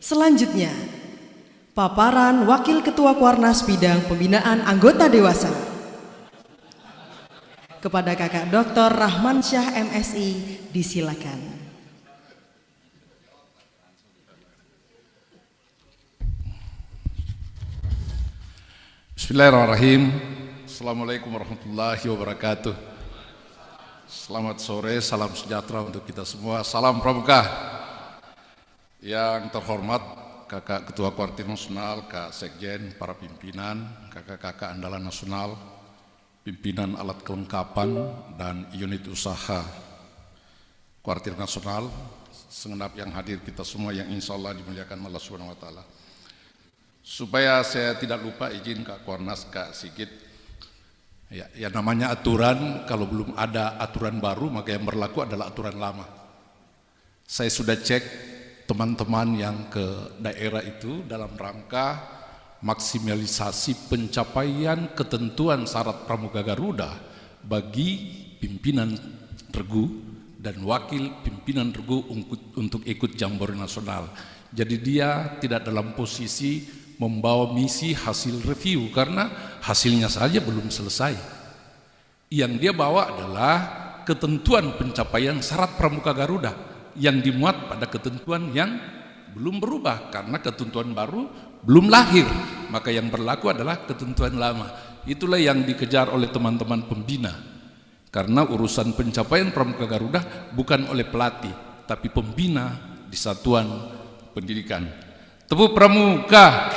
Selanjutnya, paparan Wakil Ketua Kuarnas Bidang Pembinaan Anggota Dewasa kepada Kakak Dr. Rahman Syah MSI, disilakan. Bismillahirrahmanirrahim. Assalamualaikum warahmatullahi wabarakatuh. Selamat sore, salam sejahtera untuk kita semua. Salam pramuka. Yang terhormat Kakak Ketua Kuartir Nasional, Kak Sekjen, para pimpinan, kakak-kakak andalan nasional, pimpinan alat kelengkapan dan unit usaha Kuartir Nasional, segenap yang hadir kita semua yang insya Allah dimuliakan Allah Subhanahu Wa Taala. Supaya saya tidak lupa, izin Kak Kuarnas, Kak Sigit, ya namanya aturan, kalau belum ada aturan baru maka yang berlaku adalah aturan lama. Saya sudah cek teman-teman yang ke daerah itu dalam rangka maksimalisasi pencapaian ketentuan syarat Pramuka Garuda bagi pimpinan regu dan wakil pimpinan regu untuk ikut Jambore Nasional. Jadi dia tidak dalam posisi membawa misi hasil review karena hasilnya saja belum selesai. Yang dia bawa adalah ketentuan pencapaian syarat Pramuka Garuda yang dimuat pada ketentuan yang belum berubah karena ketentuan baru belum lahir, maka yang berlaku adalah ketentuan lama. Itulah yang dikejar oleh teman-teman pembina, karena urusan pencapaian Pramuka Garuda bukan oleh pelatih tapi pembina di satuan pendidikan. Tepuk pramuka.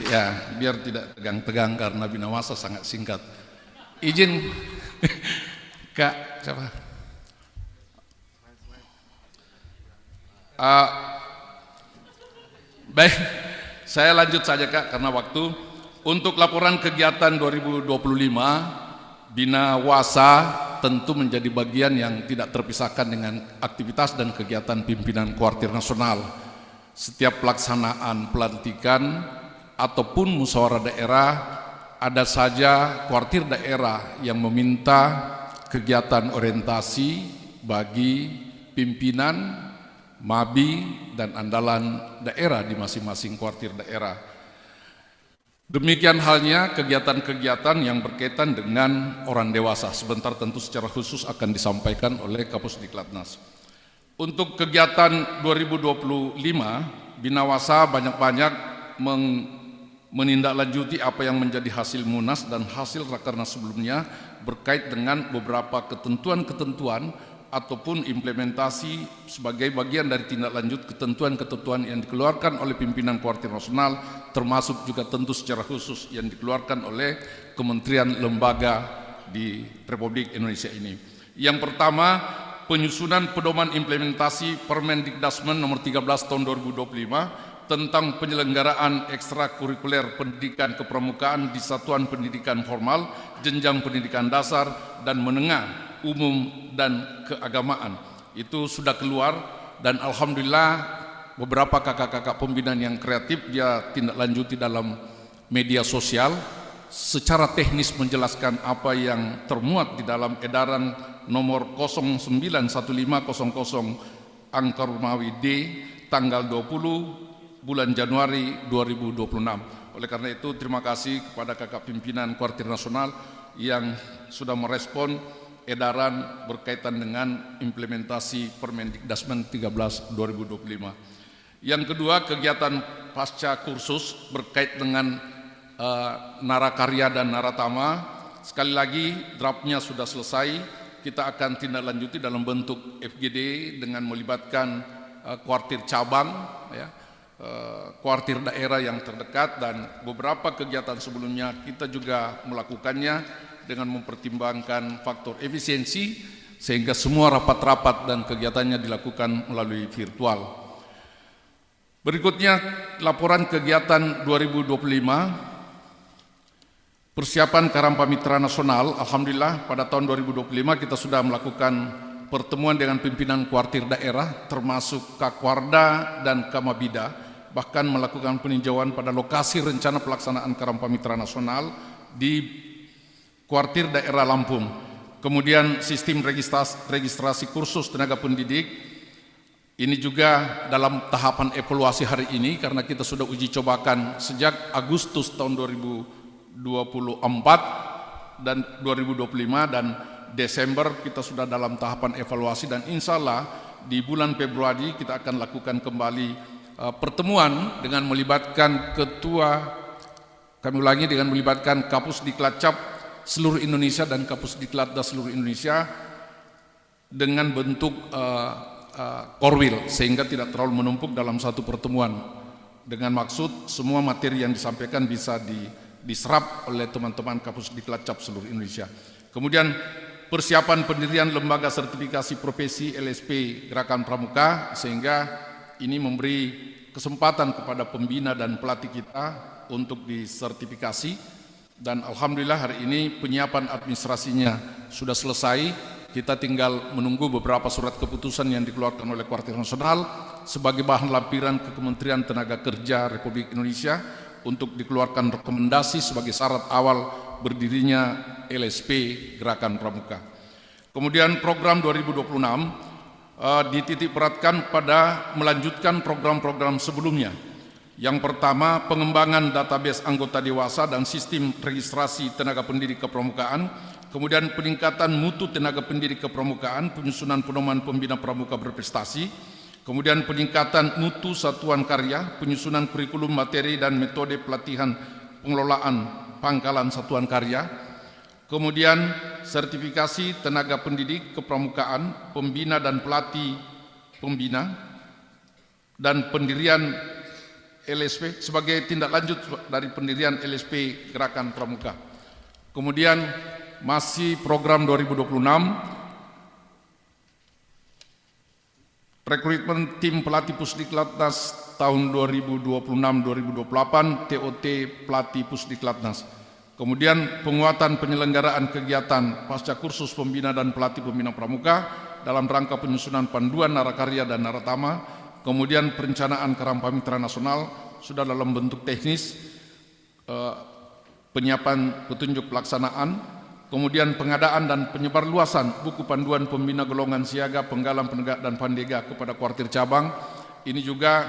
Ya, biar tidak tegang-tegang karena binawasa sangat singkat. Izin Kak siapa? Baik, saya lanjut saja Kak karena waktu. Untuk laporan kegiatan 2025, Bina Wasa tentu menjadi bagian yang tidak terpisahkan dengan aktivitas dan kegiatan pimpinan Kuartir Nasional. Setiap pelaksanaan pelantikan ataupun musyawarah daerah, ada saja kuartir daerah yang meminta kegiatan orientasi bagi pimpinan Mabi dan andalan daerah di masing-masing kuartir daerah. Demikian halnya kegiatan-kegiatan yang berkaitan dengan orang dewasa. Sebentar tentu secara khusus akan disampaikan oleh Kapusdiklatnas. Untuk kegiatan 2025, Binawasa banyak-banyak menindaklanjuti apa yang menjadi hasil Munas dan hasil Rakernas sebelumnya berkait dengan beberapa ketentuan-ketentuan ataupun implementasi sebagai bagian dari tindak lanjut ketentuan-ketentuan yang dikeluarkan oleh pimpinan Kuartir Nasional, termasuk juga tentu secara khusus yang dikeluarkan oleh kementerian lembaga di Republik Indonesia ini. Yang pertama, penyusunan pedoman implementasi Permendikdasmen nomor 13 tahun 2025 tentang penyelenggaraan ekstrakurikuler pendidikan kepramukaan di satuan pendidikan formal, jenjang pendidikan dasar dan menengah, umum dan keagamaan. Itu sudah keluar dan alhamdulillah beberapa kakak-kakak pembinaan yang kreatif dia tindak lanjuti dalam media sosial secara teknis menjelaskan apa yang termuat di dalam edaran nomor 091500 angka Romawi D tanggal 20 bulan Januari 2026. Oleh karena itu terima kasih kepada kakak pimpinan Kuartir Nasional yang sudah merespon edaran berkaitan dengan implementasi Permendikdasmen 13 2025. Yang kedua, kegiatan pasca kursus berkait dengan narakarya dan naratama. Sekali lagi draftnya sudah selesai, kita akan tindak lanjuti dalam bentuk FGD dengan melibatkan kuartir cabang, kuartir daerah yang terdekat, dan beberapa kegiatan sebelumnya kita juga melakukannya dengan mempertimbangkan faktor efisiensi sehingga semua rapat-rapat dan kegiatannya dilakukan melalui virtual. Berikutnya laporan kegiatan 2025 persiapan Karamba Mitra Nasional. Alhamdulillah pada tahun 2025 kita sudah melakukan pertemuan dengan pimpinan kuartir daerah termasuk Kakwarda dan Kamabida, bahkan melakukan peninjauan pada lokasi rencana pelaksanaan Karamba Mitra Nasional di Kuartir daerah Lampung. Kemudian sistem registrasi kursus tenaga pendidik Ini juga dalam tahapan evaluasi hari ini karena kita sudah uji cobakan sejak Agustus tahun 2024 dan 2025 dan Desember kita sudah dalam tahapan evaluasi, dan insya Allah di bulan Februari kita akan lakukan kembali pertemuan dengan melibatkan dengan melibatkan Kapusdiklat Cap seluruh Indonesia dan Kapusdiklatda seluruh Indonesia dengan bentuk korwil sehingga tidak terlalu menumpuk dalam satu pertemuan, dengan maksud semua materi yang disampaikan bisa diserap oleh teman-teman Kapusdiklat Cap seluruh Indonesia. Kemudian persiapan pendirian lembaga sertifikasi profesi LSP Gerakan Pramuka, sehingga ini memberi kesempatan kepada pembina dan pelatih kita untuk disertifikasi, dan alhamdulillah hari ini penyiapan administrasinya sudah selesai. Kita tinggal menunggu beberapa surat keputusan yang dikeluarkan oleh Kuartir Nasional sebagai bahan lampiran ke Kementerian Tenaga Kerja Republik Indonesia untuk dikeluarkan rekomendasi sebagai syarat awal berdirinya LSP Gerakan Pramuka. Kemudian program 2026 dititik beratkan pada melanjutkan program-program sebelumnya. Yang pertama, pengembangan database anggota dewasa dan sistem registrasi tenaga pendidik kepramukaan. Kemudian peningkatan mutu tenaga pendidik kepramukaan, penyusunan pedoman pembina pramuka berprestasi. Kemudian peningkatan mutu satuan karya, penyusunan kurikulum materi dan metode pelatihan pengelolaan pangkalan satuan karya. Kemudian sertifikasi tenaga pendidik kepramukaan, pembina dan pelatih pembina, dan pendirian LSP sebagai tindak lanjut dari pendirian LSP Gerakan Pramuka. Kemudian masih program 2026, rekrutmen tim pelatih Pusdiklatnas tahun 2026-2028 TOT pelatih Pusdiklatnas. Kemudian penguatan penyelenggaraan kegiatan pasca kursus pembina dan pelatih pembina pramuka dalam rangka penyusunan panduan narakarya dan naratama. Kemudian perencanaan Kerangka Mitra Nasional sudah dalam bentuk teknis, penyiapan petunjuk pelaksanaan. Kemudian pengadaan dan penyebarluasan buku panduan pembina golongan siaga, penggalang, penegak, dan pandega kepada kuartir cabang. Ini juga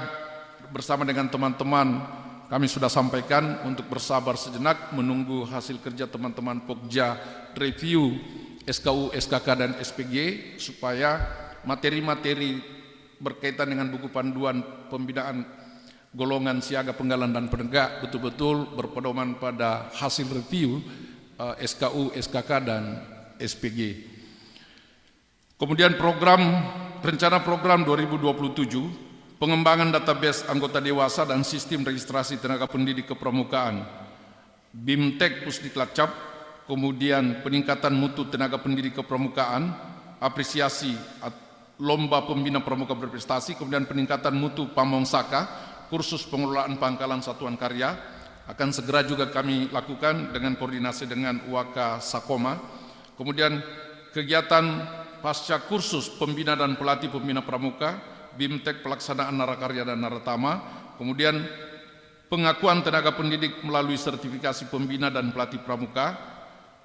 bersama dengan teman-teman kami sudah sampaikan untuk bersabar sejenak menunggu hasil kerja teman-teman Pokja review SKU, SKK, dan SPG supaya materi-materi berkaitan dengan buku panduan pembinaan golongan siaga, penggalang, dan penegak betul-betul berpedoman pada hasil review SKU, SKK, dan SPG. Kemudian rencana program 2027, pengembangan database anggota dewasa dan sistem registrasi tenaga pendidik kepramukaan, BIMTEK Pusdiklat Cap, kemudian peningkatan mutu tenaga pendidik kepramukaan, apresiasi lomba pembina pramuka berprestasi, kemudian peningkatan mutu Pamonsaka, kursus pengelolaan pangkalan satuan karya, akan segera juga kami lakukan dengan koordinasi dengan Waka Sakoma. Kemudian kegiatan pasca kursus pembina dan pelatih pembina pramuka, BIMTEK pelaksanaan narakarya dan naratama, kemudian pengakuan tenaga pendidik melalui sertifikasi pembina dan pelatih pramuka,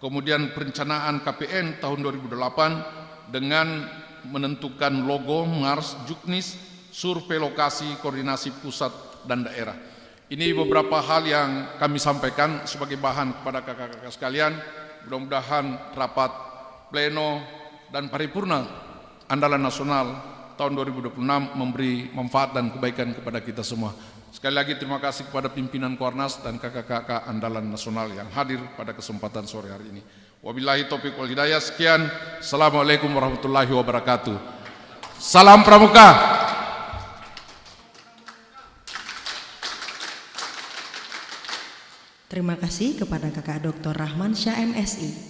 kemudian perencanaan KPN tahun 2008 dengan menentukan logo, mars, juknis, survei lokasi, koordinasi pusat dan daerah. Ini beberapa hal yang kami sampaikan sebagai bahan kepada kakak-kakak sekalian. Mudah-mudahan rapat pleno dan paripurna andalan nasional tahun 2026 memberi manfaat dan kebaikan kepada kita semua. Sekali lagi terima kasih kepada pimpinan Kuarnas dan kakak-kakak andalan nasional yang hadir pada kesempatan sore hari ini. Wabillahi taufiq wal hidayah. Sekian. Assalamualaikum warahmatullahi wabarakatuh. Salam Pramuka. Terima kasih kepada Kakak Dr. Rahman Syah MSI.